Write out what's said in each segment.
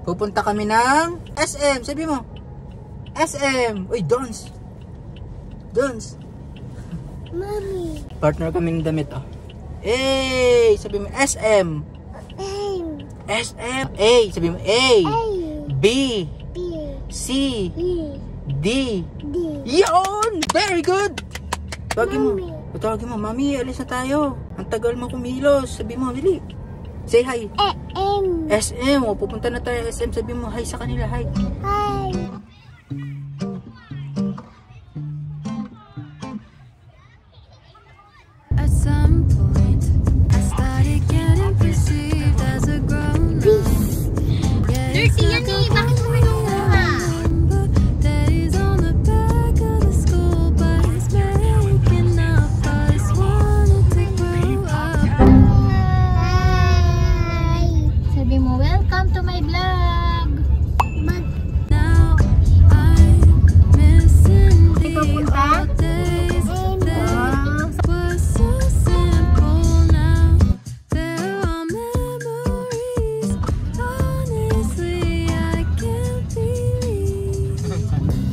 Pupunta kami ng SM. Sabi mo. SM. Uy, Dons. Dons. Mommy. Partner kami ng damit, oh. A. Sabi mo, SM. SM. A. Sabi mo, A. B. C. D. Yun! Very good! Tawagin mo. Tawagin mo, Mami, alis na tayo. Ang tagal mo kumilos. Sabi mo, dili. Say hi. SM. O, pupunta na tayo SM. Sabi mo, hi sa kanila. Hi. Hi. At some point, I started getting perceived as a grown up. Dirty yan eh. Bakit mo kinukuha? Days on the back of the school bus, making up us wanted to grow up. Hi. Sabi mo, welcome to my vlog. Now I'm missing the Pupunta? old days. They were so simple now. There are memories. Honestly, I can't believe.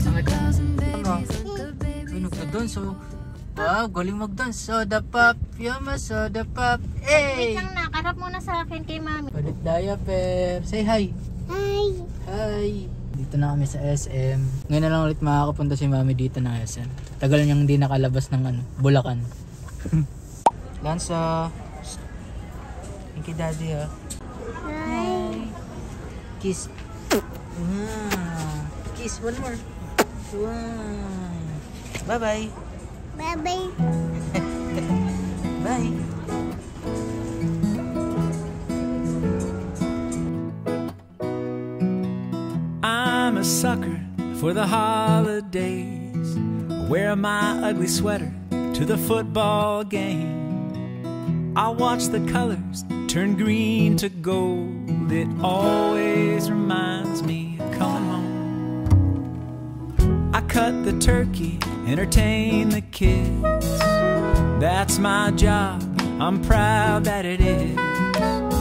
2,000 babies at the baby. Uy, nagpa-dance, oh. Wow, galing mag-dance. Soda pop. Yama, soda pop. Wait Hey! lang na. Karap muna sa akin kay Mami. Palit diaper. Say hi. Hi. Hi. Dito na kami sa SM. Ngayon na lang ulit makakapunta si Mami dito ng SM. Tagal niyang hindi nakalabas ng ano, Bulacan. Lansa. Thank you, Daddy, ha. Hi. Kiss. Kiss, one more. Bye-bye. Bye-bye. Bye. I'm a sucker for the holidays. Wear my ugly sweater to the football game. I watch the colors turn green to gold. It always reminds me of coming home. I cut the turkey, entertain the kids. That's my job, I'm proud that it is.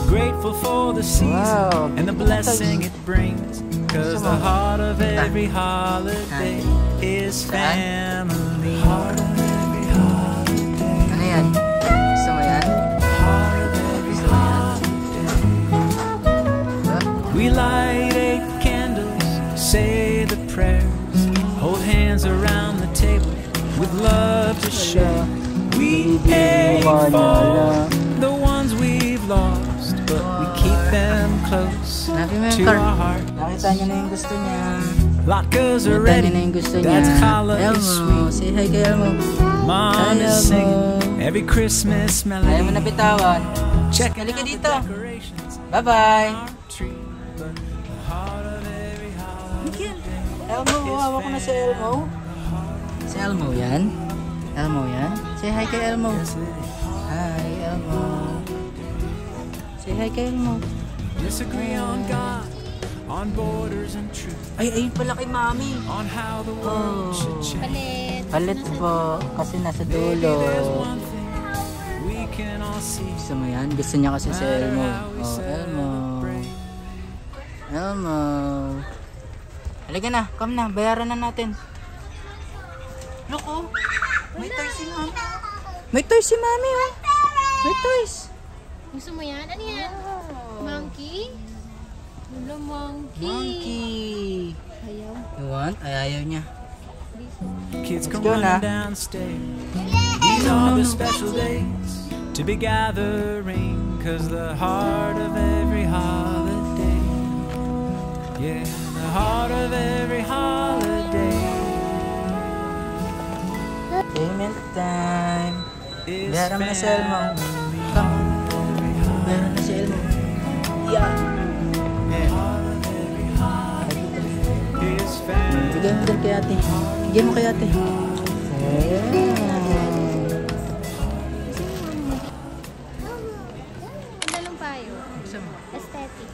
Grateful for the season Wow. and the blessing it brings. Cause the heart of every holiday is family. Heart of every holiday. Ano yan? Gusto mo yan? Heart of every holiday. We light 8 candles, say the prayers, hold hands around the table with love to share. We aim for the ones we've lost, but we keep them close Sabi mo yung to car. our heart. Nakita niya na yung gusto niya. Latkes are Nakita niya ready, na yung gusto niya. that's holiday Elmo, sweet. say hi kay Elmo. Mom Hi, is Elmo. singing every Christmas Ayaw mo melody. na bitawan. Check Halika out the dito. decorations Bye-bye. on our tree, but the heart of every holiday. Elmo, hawa ko na si Elmo. Si Elmo yan? Elmo yan? Say hi kay Elmo. Hi, Elmo. Say hi kay Elmo. Disagree on God, on borders and truth, Ay, ayun pala kay Mami. on how the world should change. Palit po. Kasi nasa Maybe dulo. there's one thing we can all see. Gusto mo yan? Gusto niya kasi si Elmo. Oh, Elmo. Elmo. Halika na. Come na. Bayaran na natin. Look, oh. May toys si Mami. May toys si Mami, oh. May toys. Gusto mo yan? Ano yan? Monkey? Wala monkey. Monkey. Ayaw. You want? Ay, ayaw niya. Kids come Let's go na. running downstairs. These are the special days to be gathering, cause the heart of every holiday, yeah, the heart of every holiday Payment time. is Bayaran mo na si Elmo. family. Come. Bayaran na si Elmo. Yeah. Is family. Bigay mo din kay ate. Bigay mo kay ate. Ang dalong payo. Aesthetic.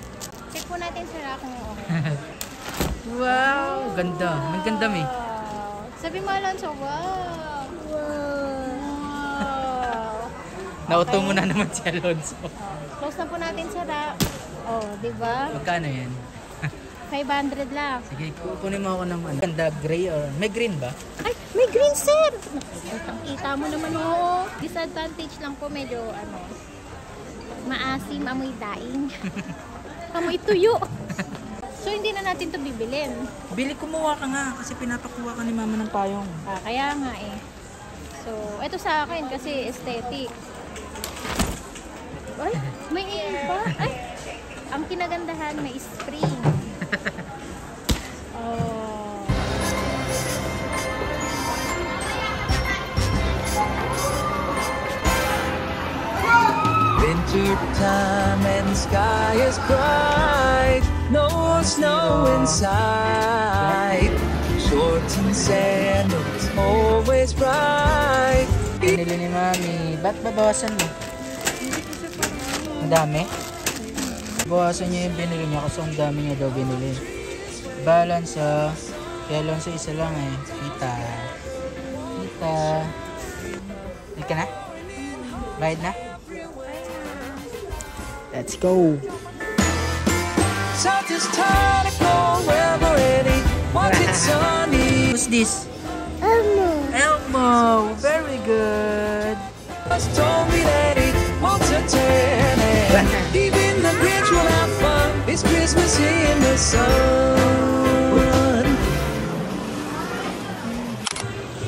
Check po natin sila kung okay. Wow! Ganda. Nagganda mi. Wow. Sabi mo, Alonso, wow. Wow. Nauto mo na naman si Alonso. Close na po natin sila. Oh, di ba? Magkano yan? 500 lang. Sige, kunin mo ako ng ano. Ganda, gray or... May green ba? Ay, may green, sir! Kita mo naman, oo. Disadvantage lang po, medyo, maasim, amoy daing. Amoy tuyo. So, hindi na natin to bibilin. Bili, kumuha ka nga kasi pinapakuha ka ni mama ng payong. Kaya nga eh. So, ito sa akin kasi aesthetic. Ay, may iba. Ay, ang kinagandahan, may spring. Oh. Winter time and the sky is bright. No snow in sight. Shorts and sandals always bright. Binili ni mami. Ba't babawasan mo? Madami? Bawasan niya yung binili niya kasi ang dami niya daw binili. Balance kaya lang sa isa lang eh. Kita. Hindi ka na? Bayad na? Let's go! South is tired of cold weather ready. Watch it sunny. Who's this? Elmo! Very good! Just told me that it wants a tan. Even the Grinch will have fun. It's Christmas in the sun.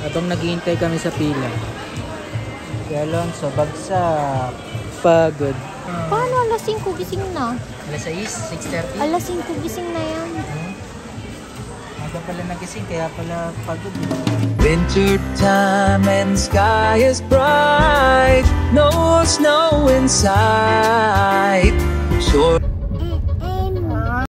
Habang naghihintay kami sa pila. Si Alonso, bagsak. Pagod. Paano alas 5 gising na? Alas 6, 6:30. Alas 5 gising na yan. Aga pala nagising, kaya pala pagod. Winter time and the sky is bright. No snow in sight. Short